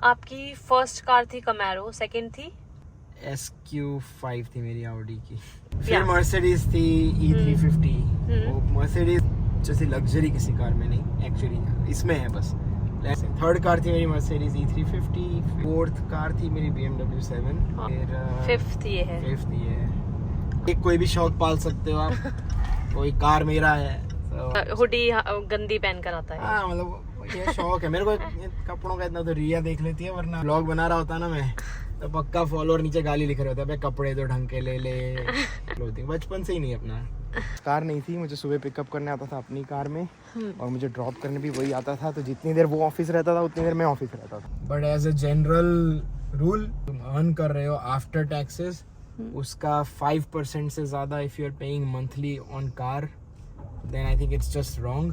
आपकी first car थी कमैरो, second थी SQ5 थी मेरी ऑडी की, फिर मर्सिडीज थी E350। वो मर्सिडीज जैसी लग्जरी किसी कार में नहीं, एक्चुअली इसमें है बस। थर्ड कार थी मेरी मर्सिडीज E350, फोर्थ कार थी मेरी BMW 7, फिर फिफ्थ ये है। एक कोई भी शौक पाल सकते हो आप, कोई कार मेरा है। हुडी गंदी पहन कर आता है। हाँ मतलब ये शौक है मेरे को, कपड़ों का इतना तो रिया देख लेती है, वरना ब्लॉग बना रहा होता ना मैं तो पक्का फॉलोअर नीचे गाली लिख रहे होते हैं, कपड़े तो ढंग के ले क्लोथिंग। बचपन से ही नहीं अपना कार नहीं थी, मुझे सुबह पिकअप करने आता था अपनी कार में और मुझे ड्रॉप करने भी वही आता था, तो जितनी देर वो ऑफिस रहता था उतनी देर मैं ऑफिस रहता था। But as a general rule तुम अर्न कर रहे हो आफ्टर टैक्सेस उसका 5% से ज्यादा if you are paying monthly on car, then I think it's just wrong,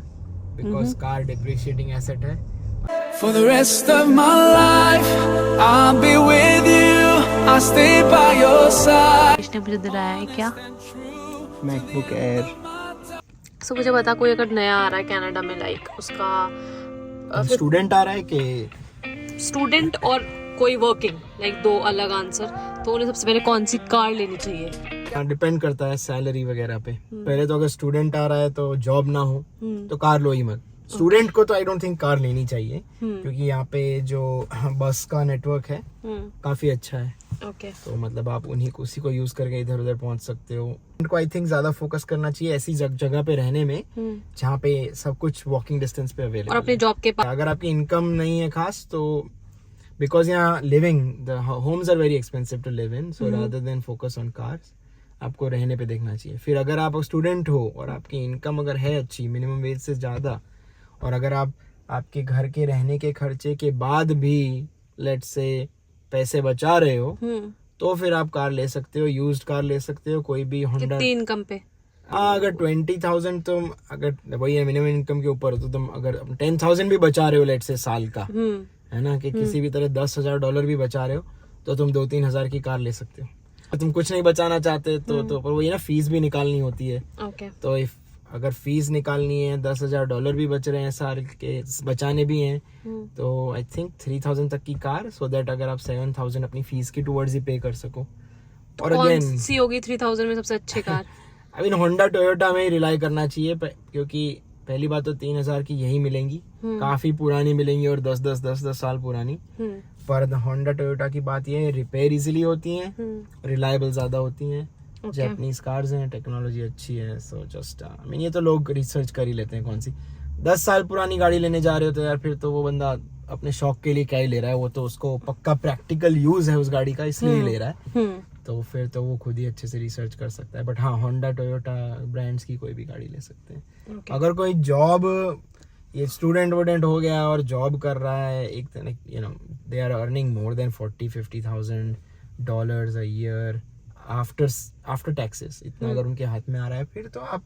because car depreciating asset है। For the rest of my life, I'll be with you. I'll stay by your side. इसने मुझे दिलाया है क्या? MacBook Air। सो मुझे बता, कोई अगर नया आ रहा है कनाडा में, लाइक उसका स्टूडेंट आ रहा है कि स्टूडेंट और कोई वर्किंग, लाइक दो अलग आंसर, तो उन्हें सबसे पहले कौन सी कार लेनी चाहिए? डिपेंड करता है सैलरी वगैरह पे। पहले तो अगर स्टूडेंट आ रहा है तो जॉब ना हो तो कार लो ही मत। स्टूडेंट को तो आई डोंट थिंक कार लेनी चाहिए, क्योंकि यहाँ पे जो बस का नेटवर्क है काफी अच्छा है। ओके। तो मतलब आप उसी को यूज करके इधर उधर पहुंच सकते हो। उनको आई थिंक ज्यादा फोकस करना चाहिए ऐसी जगह पे रहने में जहाँ पे सब कुछ वॉकिंग डिस्टेंस पे अवेलेबल और अपने जॉब के पास। अगर आपकी इनकम नहीं है खास तो, बिकॉज यहाँ living the homes are very expensive to live in, so rather than focus on cars आपको रहने पे देखना चाहिए। फिर अगर आप स्टूडेंट हो और आपकी इनकम अगर है अच्छी, मिनिमम वेज से ज्यादा, और अगर आप आपके घर के रहने के खर्चे के बाद भी लेट्स से पैसे बचा रहे हो तो फिर आप कार ले सकते हो, यूज्ड कार ले सकते हो, कोई भी होंडा। कितनी इनकम पे? हाँ, अगर 20,000 तुम अगर वही है मिनिमम इनकम के ऊपर हो तो तुम अगर 10,000 भी बचा रहे हो लेट्स से साल का, है ना, कि किसी भी तरह $10,000 भी बचा रहे हो तो तुम 2-3 हजार की कार ले सकते हो। तुम कुछ नहीं बचाना चाहते तो पर वही ना, फीस भी निकालनी होती है। तो अगर फीस निकालनी है, $10,000 भी बच रहे हैं साल के, बचाने भी हैं, तो आई थिंक 3,000 तक की कार, सो दैट अगर आप 7,000 अपनी फीस की टुवर्ड्स ही पे कर सको। और कौन सी होगी 3,000 में सबसे अच्छी car? I mean Honda Toyota में ही रिलाई करना चाहिए, क्योंकि पहली बात तो 3,000 की यही मिलेंगी, काफी पुरानी मिलेंगी और 10 साल पुरानी। पर होंडा टोयोटा की बात ये है, रिपेयर इजीली होती है, रिलायबल ज्यादा होती है, जापानीज कार्स हैं, टेक्नोलॉजी अच्छी है। सो जस्ट आई मीन ये तो लोग रिसर्च कर ही लेते हैं कौन सी। 10 साल पुरानी गाड़ी लेने जा रहे हो तो यार फिर तो वो बंदा अपने शौक के लिए क्या ही ले रहा है, वो तो उसको पक्का प्रैक्टिकल यूज है उस गाड़ी का इसलिए ले रहा है, तो फिर तो वो खुद ही अच्छे से रिसर्च कर सकता है। बट हाँ, होंडा टोयोटा ब्रांड्स की कोई भी गाड़ी ले सकते हैं। अगर कोई जॉब, ये स्टूडेंट वूडेंट हो गया और जॉब कर रहा है, एक तरह you know they are earning more than $40,000-50,000 a year after taxes, इतना अगर उनके हाथ में आ रहा है फिर तो आप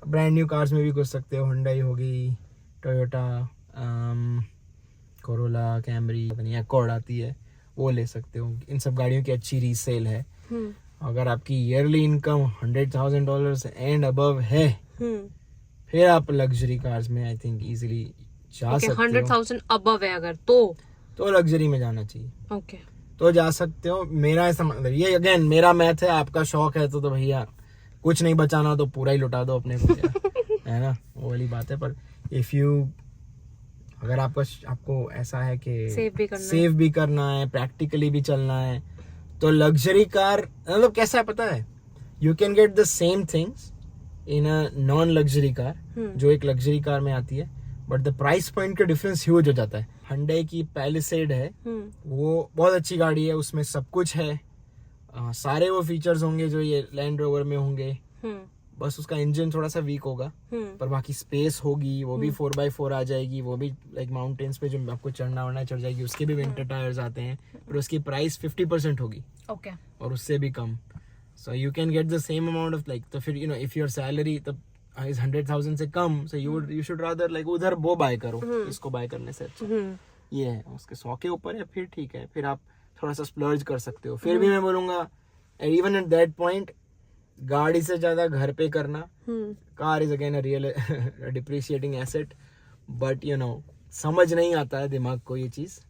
ब्रांड न्यू कार्स में भी घुस सकते हो। हुंडई होगी, टोयोटा, कोरोला, कैमरी, अकॉर्ड आती है, वो ले सकते हो। इन सब गाड़ियों की अच्छी रीसेल है। अगर आपकी ईयरली इनकम $100,000 एंड अबव है फिर आप लग्जरी कार्स में आई थिंक इजीली जा सकते हो। 100,000 अबव है अगर तो लग्जरी में जाना चाहिए। ओके, तो जा सकते हो। मेरा ऐसा मतलब, ये अगेन मेरा मैथ है, आपका शौक है तो भैया कुछ नहीं बचाना तो पूरा ही लुटा दो अपने को है ना, वो वाली बात है। पर इफ यू अगर आपको ऐसा है कि सेव भी करना है, प्रैक्टिकली भी चलना है, तो लग्जरी कार मतलब कैसा है पता है, you can get the same things in a non luxury car जो एक लग्जरी कार में आती है, बट द प्राइस पॉइंट का डिफरेंस ह्यूज हो जाता है। Hyundai की पैलिसेड है, वो बहुत अच्छी गाड़ी है, उसमें सब कुछ है, सारे वो फीचर्स होंगे जो ये लैंड रोवर में होंगे, बस उसका इंजन थोड़ा सा वीक होगा, पर बाकी स्पेस होगी, वो भी 4x4 आ जाएगी, वो भी लाइक माउंटेन्स पे जो आपको चढ़ना चढ़ जाएगी, उसके भी विंटर टायर्स आते हैं, पर उसकी प्राइस 50% होगी और उससे भी कम। So you can get the same amount of like, तो फिर you know if your salary तब इज 100,000 से कम, so you should rather like उधर वो बाय करो, इसको बाय करने से अच्छा ये है। उसके 100 के ऊपर है फिर ठीक है, फिर आप थोड़ा सा स्प्लर्ज कर सकते हो। फिर भी मैं बोलूंगा इवन एट दैट पॉइंट गाड़ी से ज्यादा घर पे करना। Car is again a real depreciating asset, but you know समझ नहीं आता है दिमाग को ये चीज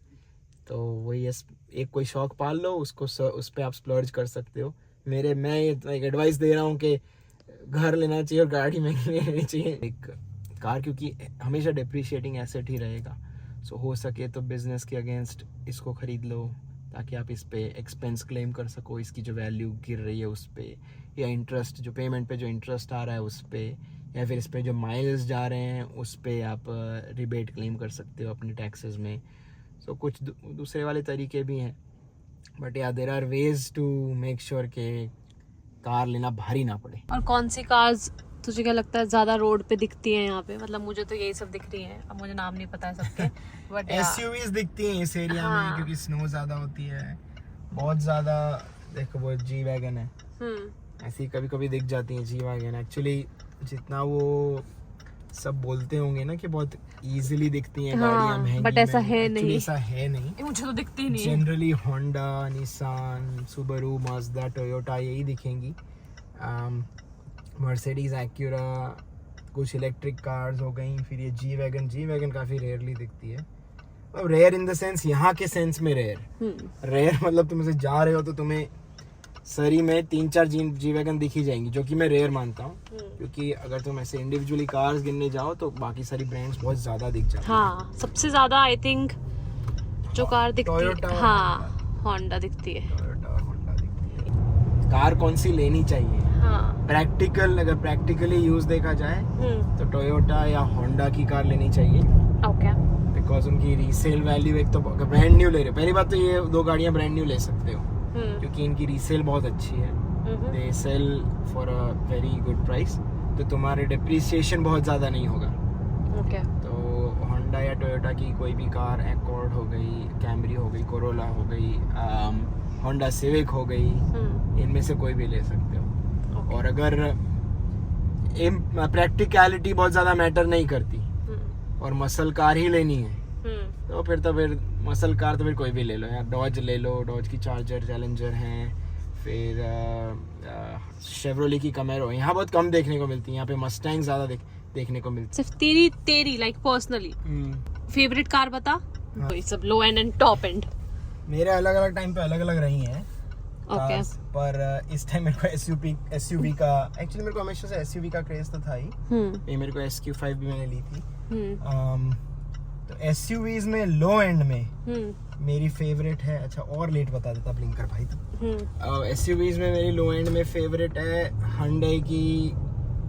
तो वही है, एक कोई शौक पाल लो, उसको उस पे आप स्प्लर्ज कर सकते हो। मैं एक एडवाइस दे रहा हूँ कि घर लेना चाहिए और गाड़ी महंगी लेनी चाहिए। एक कार क्योंकि हमेशा डिप्रिशिएटिंग एसेट ही रहेगा, सो हो सके तो बिजनेस के अगेंस्ट इसको खरीद लो ताकि आप इस पे एक्सपेंस क्लेम कर सको, इसकी जो वैल्यू गिर रही है उस पे, या इंटरेस्ट जो पेमेंट पे जो इंटरेस्ट आ रहा है उस पे, या फिर इस पे जो माइल्स जा रहे हैं उस पे आप रिबेट क्लेम कर सकते हो अपने टैक्सेस में। सो कुछ दूसरे वाले तरीके भी हैं, but yeah there are ways to make sure कि कार लेना भारी ना पड़े। और कौन सी कार्स तुझे क्या लगता है ज्यादा रोड पे दिखती हैं यहाँ पे? मतलब मुझे तो यही सब दिख रही हैं, अब मुझे नाम नहीं पता है सबके, बट एसयूवीज दिखती हैं इस एरिया में क्योंकि स्नो ज्यादा होती है, बहुत ज्यादा। देखो वो जी वैगन है, ऐसी कभी कभी दिख जाती है जी वैगन। एक्चुअली जितना वो सब बोलते होंगे ना कि बहुत इजीली दिखती हैं गाड़ियां महंगी, बट ऐसा है नहीं, ऐसा है नहीं, मुझे तो दिखती ही नहीं। Generally Honda, Nissan, Subaru, Mazda, Toyota यही दिखेंगी। मर्सिडीज, एक्यूरा, कुछ इलेक्ट्रिक कार्स हो गई, फिर ये जी वैगन काफ़ी रेयरली दिखती है। अब रेयर इन द सेंस यहाँ के सेंस में रेयर मतलब तुम ऐसे जा रहे हो तो तुम्हें सरी में 3-4 जी वैगन दिखी जाएंगी, जो कि मैं रेयर मानता हूँ, क्योंकि अगर तुम ऐसे इंडिविजुअली कार्स गिनने जाओ तो बाकी सारी ब्रांड्स बहुत ज़्यादा दिख जाती हैं। हाँ, सबसे ज़्यादा आई थिंक जो कार दिखती है, हाँ, होंडा दिखती है। कार कौन सी लेनी चाहिए? प्रैक्टिकल, अगर प्रैक्टिकली यूज देखा जाए तो टोयोटा या होंडा की कार लेनी चाहिए। ओके। बिकॉज उनकी रीसेल वैल्यू, एक तो अगर ब्रांड न्यू ले रहे हो, पहली बात तो ये 2 गाड़ियां ब्रांड न्यू ले सकते हो क्योंकि इनकी रीसेल बहुत अच्छी है, they sell for a very good price, तो तुम्हारे डिप्रिसिएशन बहुत ज़्यादा नहीं होगा। ओके। तो होंडा या टोयोटा की कोई भी कार, एकॉर्ड हो गई, कैमरी हो गई, कोरोला हो गई, होंडा सिविक हो गई, इनमें से कोई भी ले सकते हो। और अगर प्रैक्टिकलिटी बहुत ज़्यादा मैटर नहीं करती और मसल कार ही लेनी है तो फिर मसल कार तो फिर कोई भी ले लो यार। डॉज ले लो, डॉज की चार्जर, चैलेंजर हैं, फिर शेवरोले की कैमेरो यहाँ बहुत कम देखने को मिलती है, यहाँ पे मस्टैंग ज़्यादा देखने को मिलती है। सिर्फ तेरी लाइक पर्सनली फेवरेट कार बता। हाँ। सब लो एंड एंड टॉप एंड मेरे अलग अलग टाइम पे अलग अलग रही हैं। ओके। पर इस टाइम मेरे को एसयूवी का, एक्चुअली मेरे को हमेशा से एसयूवी का क्रेज तो था ही। मेरे को SQ5 भी मैंने ली थी। तो एसयूवीज में लो एंड में मेरी फेवरेट है, अच्छा और लेट बता देता ब्लिंकर भाई तो। एसयूवीज में मेरी लो एंड में फेवरेट है Hyundai की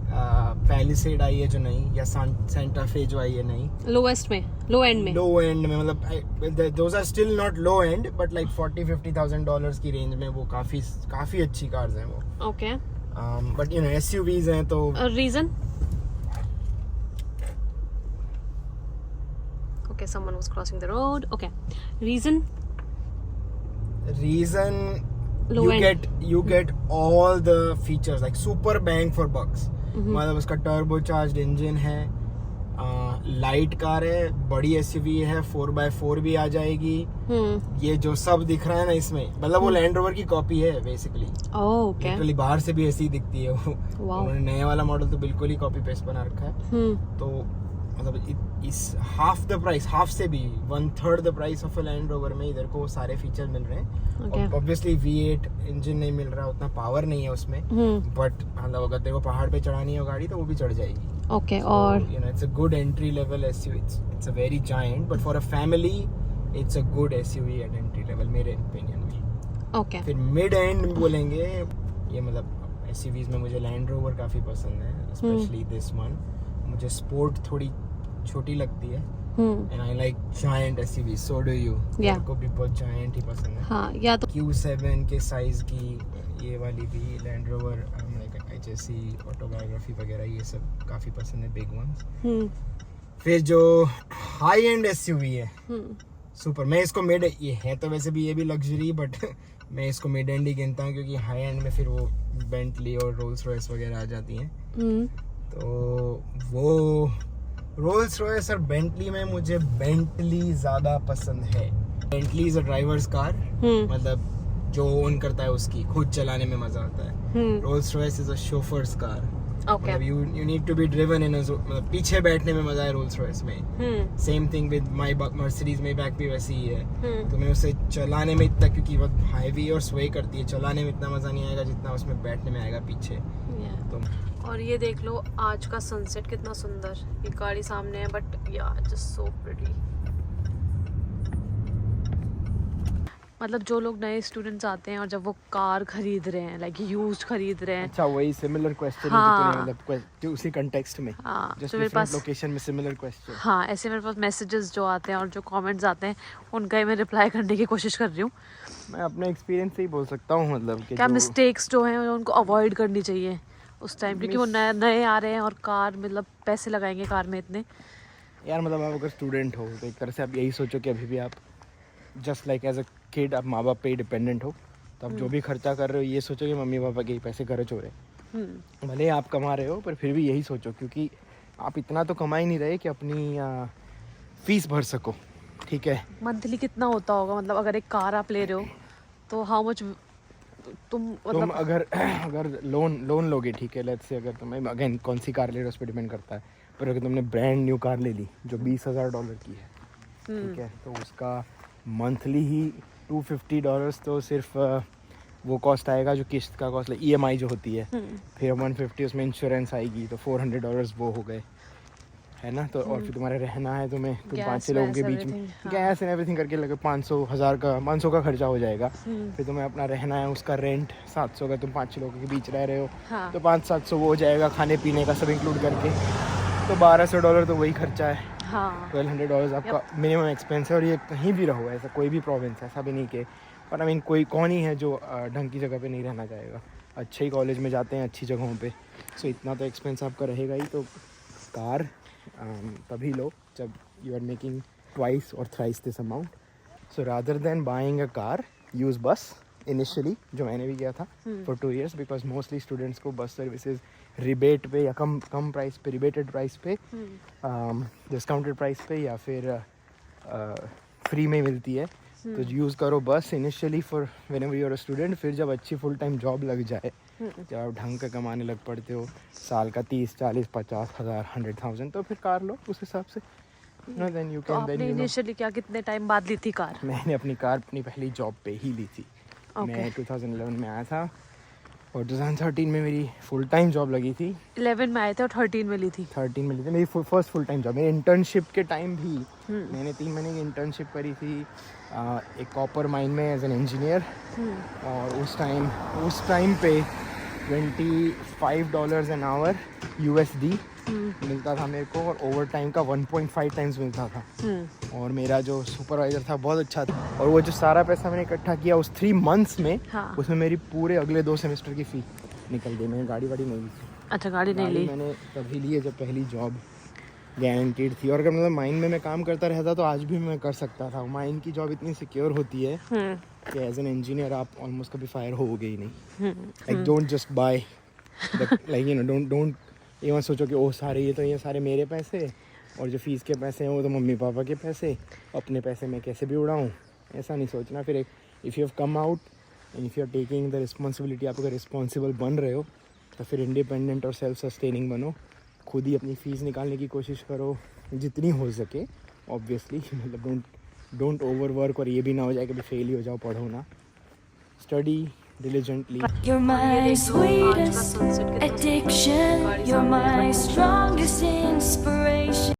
पैलिसेड आई है जो नहीं, या सेंटा फे जो आई है नहीं। लो एंड में मतलब those are still not low end but like $40,000-50,000 की रेंज में वो काफी अच्छी कार्स हैं वो। Okay. But you know SUVs हैं तो reason okay, someone was crossing the road. Okay. Reason low end. You get all the features like super bang for bucks. मतलब उसका टर्बो चार्ज्ड इंजन है, लाइट कार है, बड़ी SUV है, 4x4 भी आ जाएगी। ये जो सब दिख रहा है ना इसमें, मतलब वो लैंड रोवर की कॉपी है बेसिकली। ओके। लिटरली बाहर से भी ऐसी ही दिखती है वो। उन्होंने नया वाला मॉडल तो बिल्कुल ही कॉपी पेस्ट बना रखा है। तो मतलब इस हाफ से भी 1/3 the price of a land rover में इधर को सारे फीचर मिल रहे हैं। ऑब्वियसली V8 इंजन नहीं मिल रहा, उतना पावर नहीं है उसमें, बट मतलब अगर तेरे को पहाड़ पे चढ़ानी हो गाड़ी तो वो भी चढ़ जाएगी। ओके। और you know it's a good entry level SUV, it's a very giant but for a family it's a good SUV eight entry level मेरे ओपिनियन में। ओके। फिर मिड एंड बोलेंगे, ये मतलब एसयूवीज में मुझे लैंड रोवर काफी पसंद है, स्पेशली दिस वन। मुझे स्पोर्ट थोड़ी छोटी लगती है and I like giant SUV, so do you. मेरे को भी बहुत जायंट ही पसंद है। हाँ, या तो Q7 के साइज की ये वाली भी land rover, like HSE autobiography वगैरह ये सब काफी पसंद है, बिग वंस। फिर जो हाई एंड एसयूवी है सुपर, मैं इसको मिड, ये है तो वैसे भी ये भी लग्जरी बट मैं इसको मिड एंड ही गिनता हूँ क्योंकि हाई एंड में फिर वो बेंटली और रोल्स रॉयस वगैरह आ जाती हैं। तो वो रोल्स रॉयस और बेंटली में मुझे बेंटली ज्यादा पसंद है। Bentley is a drivers car, मतलब जो ओन करता है उसकी खुद चलाने में मजा आता है। Rolls Royce is a chauffeur's car, Okay. you need to be driven in a मतलब पीछे बैठने में मजा है रोल्स रॉयस में. Same thing with my Mercedes में बैक भी वैसी ही है. तो मैं उसे चलाने में इतना, क्योंकि वो हैवी और स्वे करती है, चलाने में इतना मजा नहीं आएगा जितना उसमें बैठने में आएगा पीछे. तो और ये देख लो आज का सनसेट कितना सुंदर. ये गाड़ी सामने है बट यार जस्ट सो प्रिटी. मतलब जो लोग नए स्टूडेंट्स आते हैं और जब वो कार खरीद रहे हैं, लाइक यूज्ड खरीद रहे हैं. अच्छा, वही सिमिलर क्वेश्चन है हाँ. कि मतलब उसी कंटेक्स्ट में, हाँ, जस्ट तो मेरे डिफरेंट पास लोकेशन में सिमिलर क्वेश्चन. हाँ, ऐसे मेरे पास मैसेजेस जो आते हैं और जो कमेंट्स आते हैं उनका ही मैं रिप्लाई करने की कोशिश कर रही हूँ. मैं अपने एक्सपीरियंस से ही बोल सकता हूँ, मतलब कि क्या मिस्टेक्स जो हैं उनको अवॉइड करनी चाहिए उस टाइम, क्योंकि वो नए आ रहे हैं और कार मतलब पैसे लगाएंगे कार में इतने. यार मतलब आप अगर स्टूडेंट हो तो एक तरह से आप यही सोचो कि अभी भी आप just like as a kid आप माँ बाप पे डिपेंडेंट हो. तो आप जो भी खर्चा कर रहे हो ये सोचो कि मम्मी पापा के ही पैसे खर्च हो रहे हैं. भले आप कमा रहे हो पर फिर भी यही सोचो, क्योंकि आप इतना तो कमा ही नहीं रहे कि अपनी फीस भर सको. ठीक है, मंथली कितना होता होगा, मतलब अगर एक कार आप ले रहे हो तो हाउ मच तुम मतलब अगर लोन लोगे, ठीक है, लेट्स से अगर तुम्हें अगेन कौन सी कार ले रहे हो उस पर डिपेंड करता है. पर अगर तुमने ब्रांड न्यू कार ले ली जो $20,000 की है, ठीक है, तो उसका मंथली ही $250 तो सिर्फ वो कॉस्ट आएगा जो किस्त का कॉस्ट, EMI जो होती है. फिर 150 उसमें इंश्योरेंस आएगी, तो $400 वो हो गए, है ना. तो और फिर तुम्हारे रहना है तुम 5-6 लोगों के बीच में, गैस एंड एवरीथिंग करके लगे 500 का खर्चा हो जाएगा. फिर तुम्हें अपना रहना है, उसका रेंट 700 का, तुम 5-6 लोगों के बीच रह रहे हो. तो 500-700 वो हो जाएगा, खाने पीने का सब इंक्लूड करके. तो $1,200 तो वही खर्चा है. $1,200 आपका मिनिमम एक्सपेंस है. और ये कहीं भी रहो, ऐसा कोई भी प्रोविंस ऐसा भी नहीं कि, पर आई मीन कोई कौन ही है जो ढंग की जगह पे नहीं रहना चाहेगा. अच्छे ही कॉलेज में जाते हैं, अच्छी जगहों पे, सो इतना तो एक्सपेंस आपका रहेगा ही. तो कार तभी लो जब यू आर मेकिंग ट्वाइस और thrice this amount. So rather then buying a car, use बस इनिशियली, जो मैंने भी किया था for 2 years, because mostly students को बस सर्विसेज रिबेट पे या कम प्राइस पे, रिबेटेड प्राइस पे, डिस्काउंटेड प्राइस पे या फिर फ्री में मिलती है. तो यूज़ करो बस initially for whenever you are a student. फिर जब अच्छी फुल टाइम जॉब लग जाए, जब आप ढंग का कमाने लग पड़ते हो, साल का 30-40 50 हज़ार 100,000, तो फिर कार लो उस हिसाब से. देन यू तो कैन आपने इनिशियली क्या कितने टाइम बाद ली थी कार? मैंने अपनी कार अपनी पहली जॉब पे ही ली थी. मैं 2011 में आया था और 2013 में मेरी फुल टाइम जॉब लगी थी. 11 में आए थे और 13 में ली थी. 13 में ली थी मेरी फर्स्ट फुल टाइम जॉब. मेरी इंटर्नशिप के टाइम भी मैंने 3 महीने की इंटर्नशिप करी थी एक कॉपर माइन में एज एन इंजीनियर. और उस टाइम पे $25 एन आवर USD मिलता था मेरे को, और ओवर टाइम का 1.5 टाइम्स मिलता था. और मेरा जो सुपरवाइजर था बहुत अच्छा था. और वो जो सारा पैसा मैंने इकट्ठा किया उस 3 months में, उसमें मेरी पूरे अगले 2 सेमेस्टर की फ़ी निकल गई. मैंने गाड़ी वाड़ी नहीं ली थी. अच्छा, गाड़ी नहीं ली. मैंने तभी ली है जब पहली जॉब गारंटीड थी. और अगर मतलब माइन में मैं काम करता रहता तो आज भी मैं कर सकता था. माइन की जॉब इतनी सिक्योर होती है कि एज एन इंजीनियर आप ऑलमोस्ट कभी फायर होगे ही नहीं. Like don't just by, like you know, don't ये मत सोचो कि ओह सारे ये सारे मेरे पैसे और जो फीस के पैसे हैं वो तो मम्मी पापा के पैसे, अपने पैसे मैं कैसे भी उड़ाऊँ, ऐसा नहीं सोचना. फिर if you have come out and if you are taking the responsibility, आप अगर रिस्पॉन्सिबल बन रहे हो तो फिर इंडिपेंडेंट और सेल्फ सस्टेनिंग बनो. खुद ही अपनी फ़ीस निकालने की कोशिश करो जितनी हो सके. ऑब्वियसली मतलब डोंट ओवर वर्क, और ये भी ना हो जाए कि फेल ही हो जाओ, पढ़ो ना. Study diligently. You're my sweetest addiction. You're my strongest inspiration.